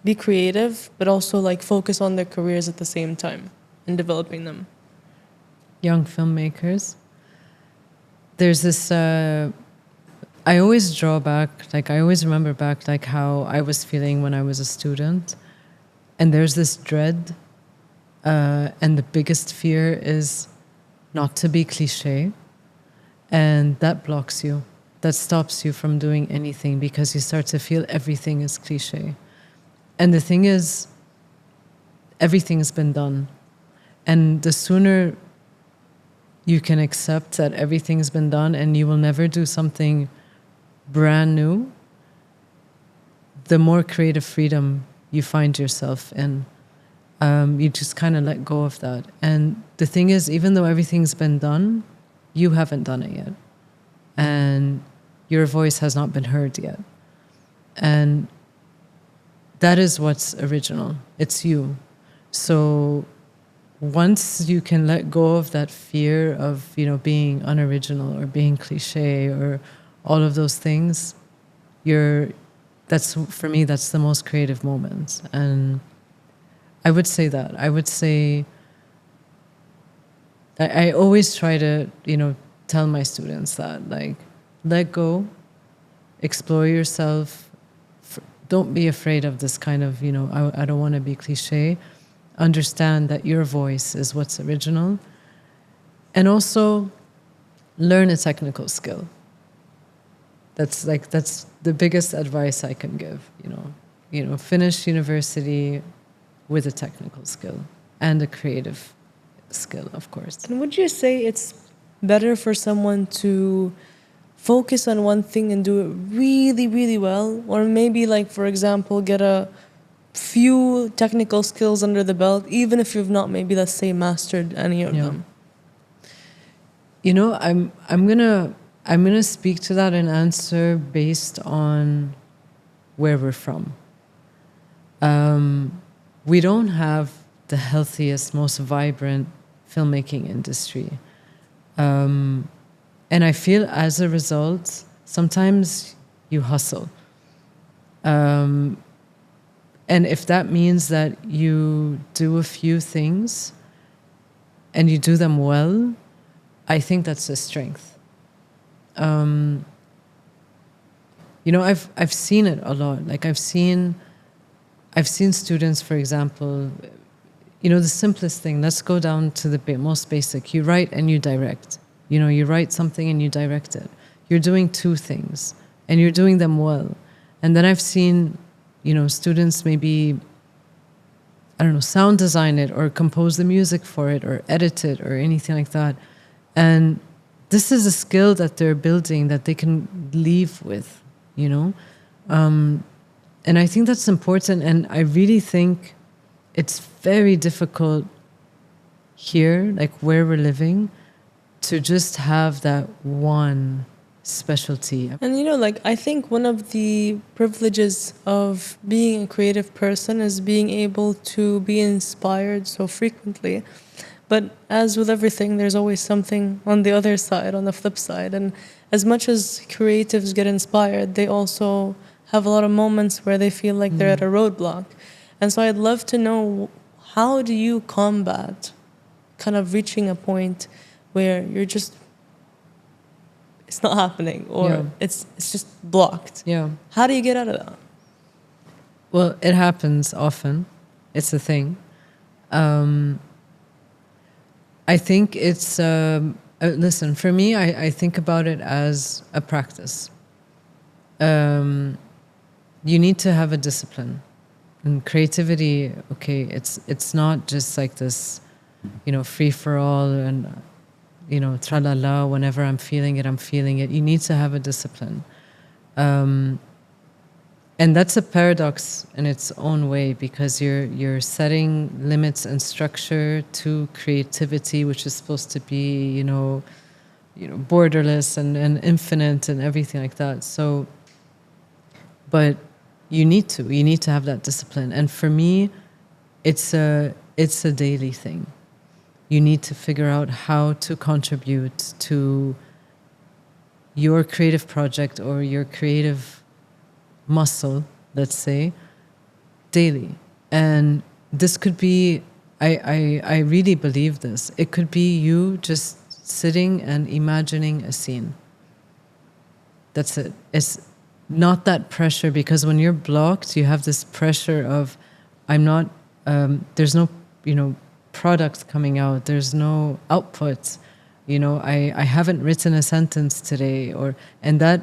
be creative, but also like focus on their careers at the same time and developing them? Young filmmakers. There's this. I always draw back. Like I always remember back, like how I was feeling when I was a student, and there's this dread, and the biggest fear is not to be cliche, and that blocks you. That stops you from doing anything because you start to feel everything is cliche. And the thing is, everything's been done. And the sooner you can accept that everything's been done and you will never do something brand new, the more creative freedom you find yourself in. You just kind of let go of that. And the thing is, even though everything's been done, you haven't done it yet. And your voice has not been heard yet. And that is what's original. It's you. So once you can let go of that fear of, being unoriginal or being cliche or all of those things, for me, that's the most creative moment. And I would say that. I would say, I always try to, tell my students that, like, let go, explore yourself. Don't be afraid of this kind of, I don't want to be cliche. Understand that your voice is what's original. And also learn a technical skill. That's the biggest advice I can give, finish university with a technical skill and a creative skill, of course. And would you say it's better for someone to focus on one thing and do it really, really well? Or maybe, like, for example, get a few technical skills under the belt, even if you've not maybe, let's say, mastered any of them? I'm gonna speak to that and answer based on where we're from. We don't have the healthiest, most vibrant filmmaking industry. And I feel as a result, sometimes you hustle. And if that means that you do a few things and you do them well, I think that's a strength. I've seen it a lot. Like I've seen students, for example, the simplest thing, let's go down to the most basic. You write and you direct. You write something and you direct it. You're doing two things and you're doing them well. And then I've seen, students maybe, sound design it or compose the music for it or edit it or anything like that. And this is a skill that they're building that they can leave with, And I think that's important. And I really think it's very difficult here, like where we're living, to just have that one specialty. And I think one of the privileges of being a creative person is being able to be inspired so frequently. But as with everything, there's always something on the other side, on the flip side. And as much as creatives get inspired, they also have a lot of moments where they feel like they're at a roadblock. And so I'd love to know, how do you combat kind of reaching a point where you're just, it's not happening, or it's just blocked? Yeah. How do you get out of that? Well, it happens often. It's a thing. I think it's, listen, for me, I think about it as a practice. You need to have a discipline. And creativity, okay, it's not just like this, free for all and, tra-la-la, whenever I'm feeling it, I'm feeling it. You need to have a discipline. And that's a paradox in its own way, because you're setting limits and structure to creativity, which is supposed to be, borderless and infinite and everything like that. So, but you need to have that discipline. And for me, it's a daily thing. You need to figure out how to contribute to your creative project or your creative muscle, let's say, daily. And this could be, I really believe this. It could be you just sitting and imagining a scene. That's it. It's not that pressure, because when you're blocked, you have this pressure of, I'm not, there's no, product coming out. There's no output. I haven't written a sentence today, and that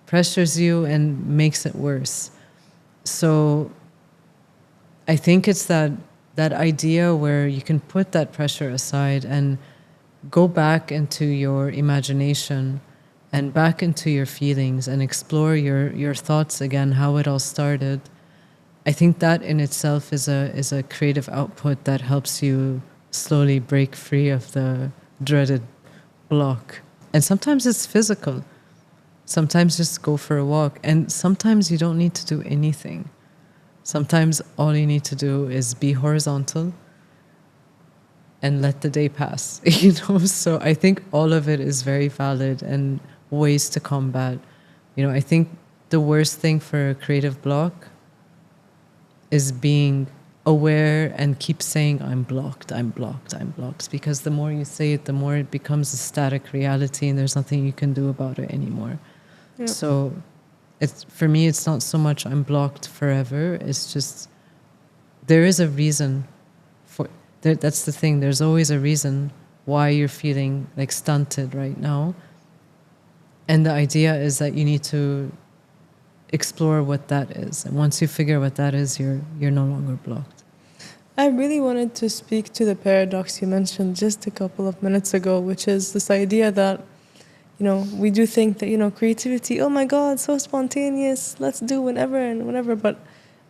pressures you and makes it worse. So I think it's that idea where you can put that pressure aside and go back into your imagination and back into your feelings and explore your thoughts again, how it all started. I think that in itself is a creative output that helps you slowly break free of the dreaded block. And sometimes it's physical. Sometimes just go for a walk. And sometimes you don't need to do anything. Sometimes all you need to do is be horizontal and let the day pass. So I think all of it is very valid and ways to combat. I think the worst thing for a creative block is being aware and keep saying, I'm blocked, I'm blocked, I'm blocked. Because the more you say it, the more it becomes a static reality and there's nothing you can do about it anymore. Yep. So for me, it's not so much I'm blocked forever. It's just there is a reason for that's the thing. There's always a reason why you're feeling like stunted right now. And the idea is that you need to explore what that is. And once you figure what that is, you're no longer blocked. I really wanted to speak to the paradox you mentioned just a couple of minutes ago, which is this idea that, we do think that, creativity, oh my God, so spontaneous, let's do whenever and whenever. But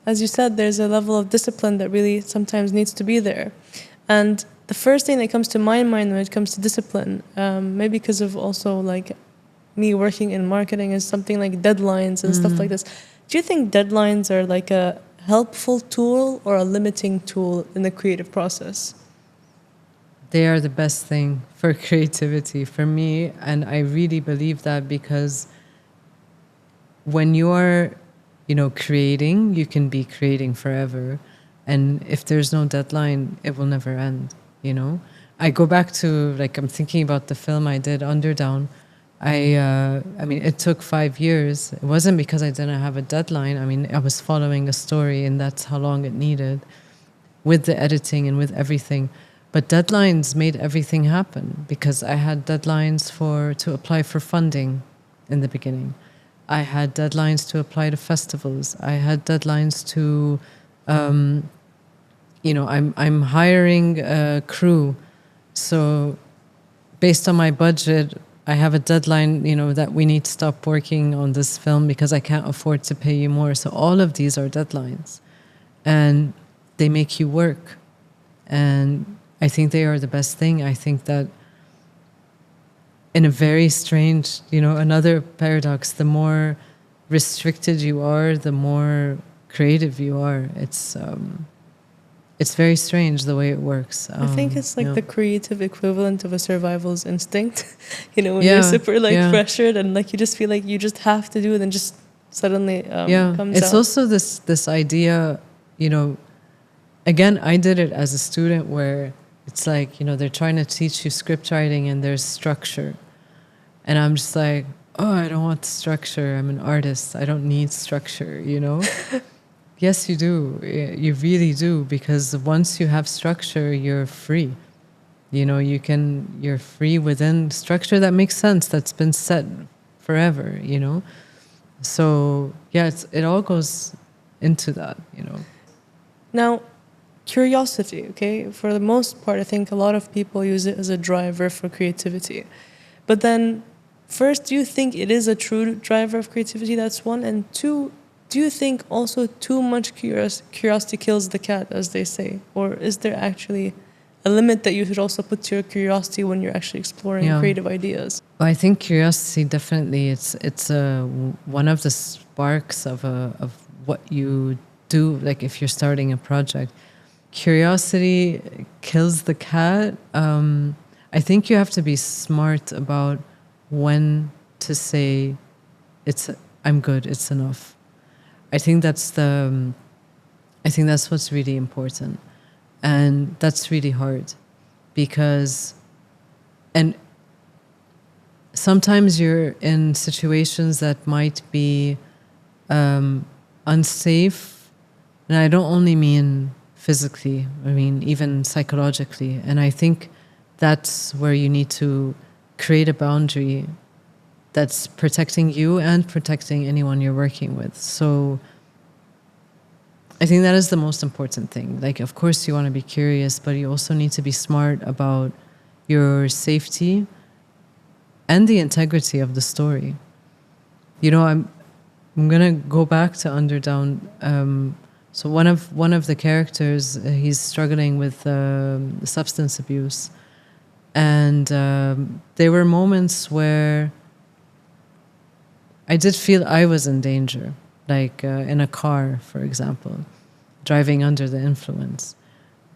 as you said, there's a level of discipline that really sometimes needs to be there. And the first thing that comes to my mind when it comes to discipline, maybe because of also like me working in marketing, is something like deadlines and stuff like this. Do you think deadlines are like a helpful tool or a limiting tool in the creative process? They are the best thing for creativity for me, and I really believe that, because when you are, creating, you can be creating forever, and if there's no deadline, it will never end. I go back to, like, I'm thinking about the film I did, Underdown. I mean, it took 5 years. It wasn't because I didn't have a deadline. I mean, I was following a story, and that's how long it needed, with the editing and with everything. But deadlines made everything happen, because I had deadlines to apply for funding in the beginning. I had deadlines to apply to festivals. I had deadlines to, I'm hiring a crew. So based on my budget, I have a deadline, that we need to stop working on this film because I can't afford to pay you more. So all of these are deadlines, and they make you work. And I think they are the best thing. I think that in a very strange, another paradox, the more restricted you are, the more creative you are. It's very strange the way it works. I think it's like the creative equivalent of a survival's instinct. When you're super pressured and like you just feel like you just have to do it, and just suddenly comes it's out. also this idea, again, I did it as a student where it's like, they're trying to teach you script writing and there's structure. And I'm just like, oh, I don't want structure. I'm an artist. I don't need structure, Yes, you do. You really do. Because once you have structure, you're free. You're free within structure that makes sense, that's been set forever, So, yeah, it all goes into that, Now, curiosity, okay? For the most part, I think a lot of people use it as a driver for creativity. But then, first, do you think it is a true driver of creativity? That's one. And two, do you think also too much curiosity kills the cat, as they say? Or is there actually a limit that you should also put to your curiosity when you're actually exploring creative ideas? Well, I think curiosity, definitely, it's one of the sparks of what you do, like if you're starting a project. Curiosity kills the cat. I think you have to be smart about when to say, I'm good, it's enough. I think that's what's really important. And that's really hard because, and sometimes you're in situations that might be unsafe. And I don't only mean physically, I mean even psychologically. And I think that's where you need to create a boundary that's protecting you and protecting anyone you're working with. So I think that is the most important thing. Like, of course, you want to be curious, but you also need to be smart about your safety and the integrity of the story. You know, I'm gonna go back to Underdown. So one of the characters, he's struggling with substance abuse, and there were moments where I did feel I was in danger, like in a car, for example, driving under the influence.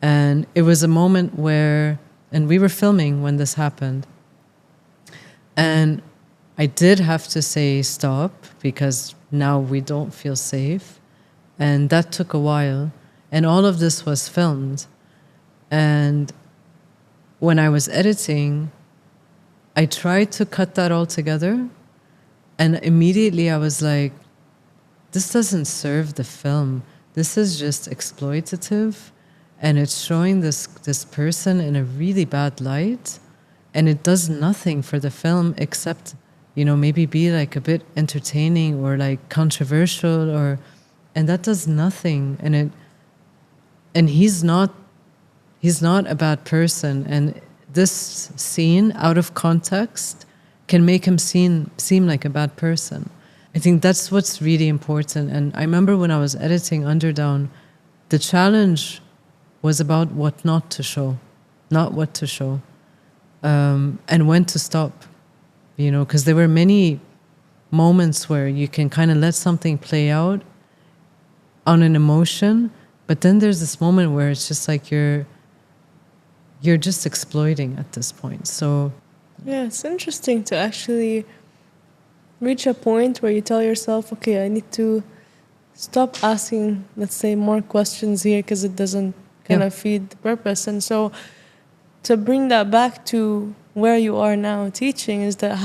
And it was a moment where, and we were filming when this happened, and I did have to say stop because now we don't feel safe. And that took a while. And all of this was filmed. And when I was editing, I tried to cut that all together. And immediately I was like, this doesn't serve the film. This is just exploitative. And it's showing this person in a really bad light. And it does nothing for the film except, you know, maybe be like a bit entertaining or like controversial, and that does nothing. And he's not a bad person. And this scene out of context can make him seem like a bad person. I think that's what's really important. And I remember when I was editing Underdown, the challenge was about what not to show, not what to show. And when to stop, you know, because there were many moments where you can kind of let something play out on an emotion, but then there's this moment where it's just like you're just exploiting at this point. So yeah, it's interesting to actually reach a point where you tell yourself, okay, I need to stop asking, let's say, more questions here because it doesn't kind of feed the purpose. And so to bring that back to where you are now teaching, is that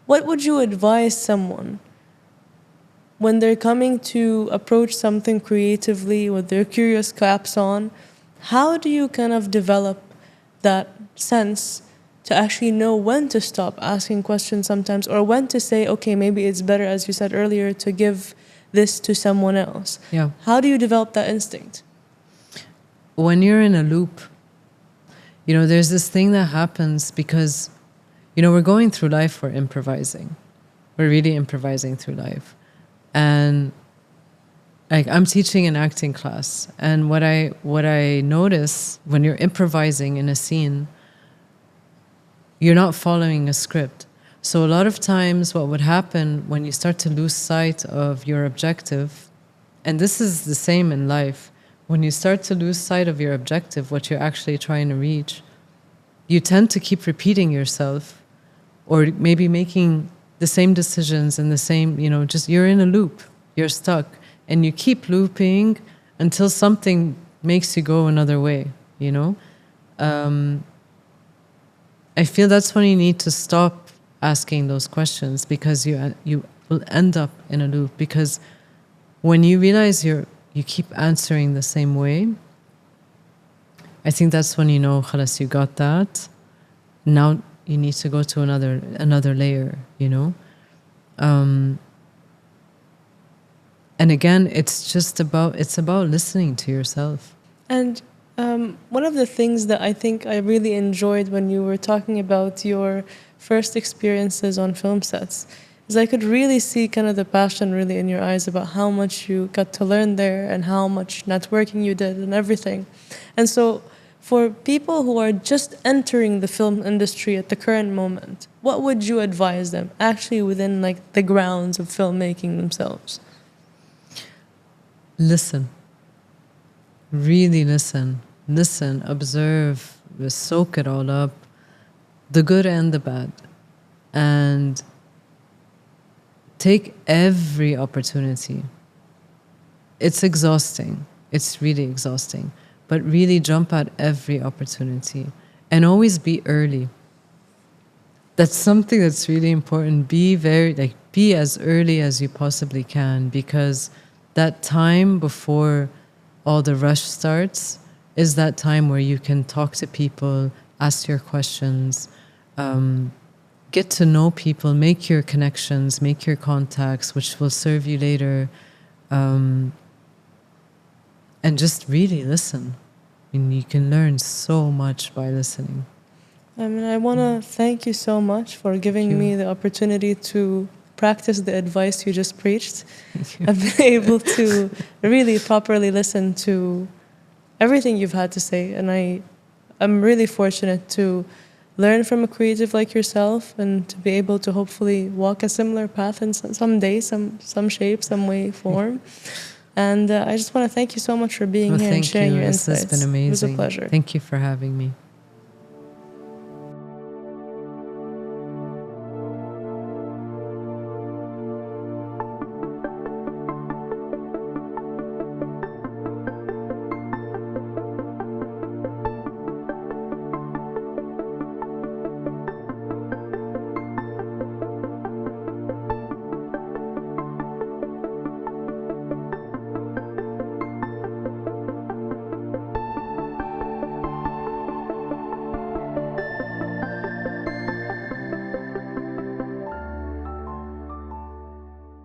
what would you advise someone when they're coming to approach something creatively with their curious caps on? How do you kind of develop that sense to actually know when to stop asking questions sometimes, or when to say, okay, maybe it's better, as you said earlier, to give this to someone else? yeah. How do you develop that instinct? When you're in a loop, you know, there's this thing that happens because, you know, we're going through life, we're improvising. We're really improvising through life. And like, I'm teaching an acting class, and what I notice when you're improvising in a scene, you're not following a script. So a lot of times what would happen when you start to lose sight of your objective, and this is the same in life, when you start to lose sight of your objective, what you're actually trying to reach, you tend to keep repeating yourself, or maybe making the same decisions and the same, you know, just you're in a loop, you're stuck, and you keep looping until something makes you go another way, you know? I feel that's when you need to stop asking those questions, because you will end up in a loop. Because when you realize you keep answering the same way, I think that's when you know, khalas, you got that. Now you need to go to another layer, you know? And again, it's about listening to yourself. And one of the things that I think I really enjoyed when you were talking about your first experiences on film sets is I could really see kind of the passion really in your eyes about how much you got to learn there and how much networking you did and everything. And so for people who are just entering the film industry at the current moment, what would you advise them actually within like the grounds of filmmaking themselves? Listen. Really listen. Listen, observe, soak it all up, the good and the bad. and take every opportunity. It's exhausting. It's really exhausting. But really jump at every opportunity and always be early. That's something that's really important. Be as early as you possibly can, because that time before all the rush starts is that time where you can talk to people, ask your questions, get to know people, make your connections, make your contacts, which will serve you later, and just really listen. I mean, you can learn so much by listening. I mean, I want to thank you so much for giving me the opportunity to practice the advice you just preached. I've been able to really properly listen to everything you've had to say, and I'm really fortunate to learn from a creative like yourself and to be able to hopefully walk a similar path in some day, some shape, some way, form. And I just want to thank you so much for being here and sharing your insights. This has been amazing. It was a pleasure. Thank you for having me.